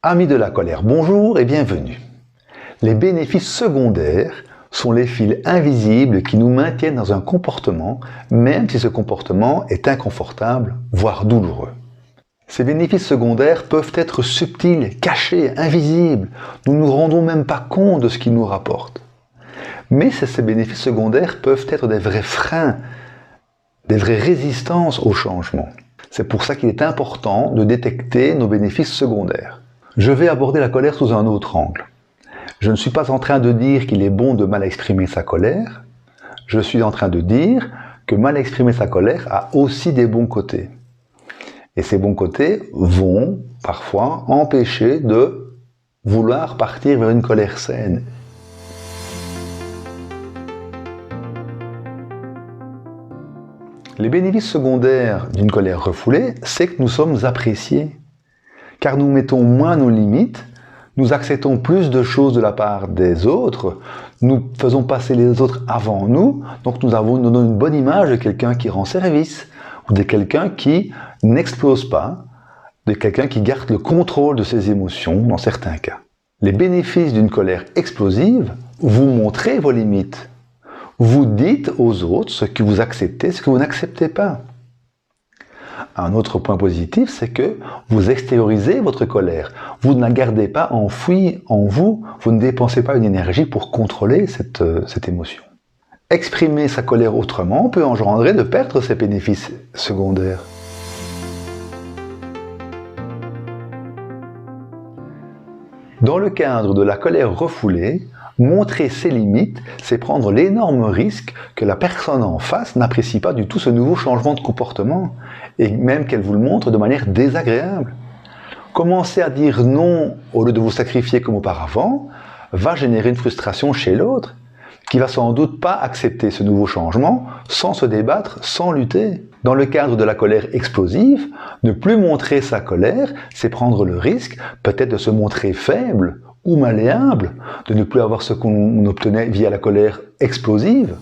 Amis de la colère, bonjour et bienvenue. Les bénéfices secondaires sont les fils invisibles qui nous maintiennent dans un comportement, même si ce comportement est inconfortable, voire douloureux. Ces bénéfices secondaires peuvent être subtils, cachés, invisibles. Nous ne nous rendons même pas compte de ce qu'ils nous rapportent. Mais ces bénéfices secondaires peuvent être des vrais freins, des vraies résistances au changement. C'est pour ça qu'il est important de détecter nos bénéfices secondaires. Je vais aborder la colère sous un autre angle. Je ne suis pas en train de dire qu'il est bon de mal exprimer sa colère. Je suis en train de dire que mal exprimer sa colère a aussi des bons côtés. Et ces bons côtés vont parfois empêcher de vouloir partir vers une colère saine. Les bénéfices secondaires d'une colère refoulée, c'est que nous sommes appréciés. Car nous mettons moins nos limites, nous acceptons plus de choses de la part des autres, nous faisons passer les autres avant nous, donc nous donnons une bonne image de quelqu'un qui rend service, ou de quelqu'un qui n'explose pas, de quelqu'un qui garde le contrôle de ses émotions dans certains cas. Les bénéfices d'une colère explosive, vous montrez vos limites. Vous dites aux autres ce que vous acceptez, ce que vous n'acceptez pas. Un autre point positif, c'est que vous extériorisez votre colère. Vous ne la gardez pas enfouie en vous, vous ne dépensez pas une énergie pour contrôler cette émotion. Exprimer sa colère autrement peut engendrer de perdre ses bénéfices secondaires. Dans le cadre de la colère refoulée, montrer ses limites, c'est prendre l'énorme risque que la personne en face n'apprécie pas du tout ce nouveau changement de comportement, et même qu'elle vous le montre de manière désagréable. Commencer à dire non au lieu de vous sacrifier comme auparavant va générer une frustration chez l'autre, qui va sans doute pas accepter ce nouveau changement sans se débattre, sans lutter. Dans le cadre de la colère explosive, ne plus montrer sa colère, c'est prendre le risque peut-être de se montrer faible ou malléable, de ne plus avoir ce qu'on obtenait via la colère explosive.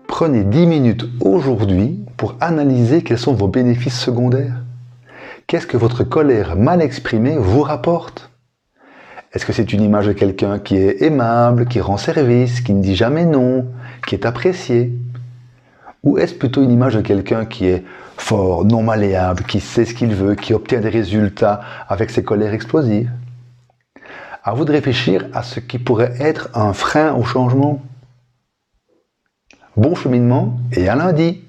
Prenez 10 minutes aujourd'hui pour analyser quels sont vos bénéfices secondaires. Qu'est-ce que votre colère mal exprimée vous rapporte? Est-ce que c'est une image de quelqu'un qui est aimable, qui rend service, qui ne dit jamais non, qui est apprécié? Ou est-ce plutôt une image de quelqu'un qui est fort, non malléable, qui sait ce qu'il veut, qui obtient des résultats avec ses colères explosives? À vous de réfléchir à ce qui pourrait être un frein au changement. Bon cheminement et à lundi!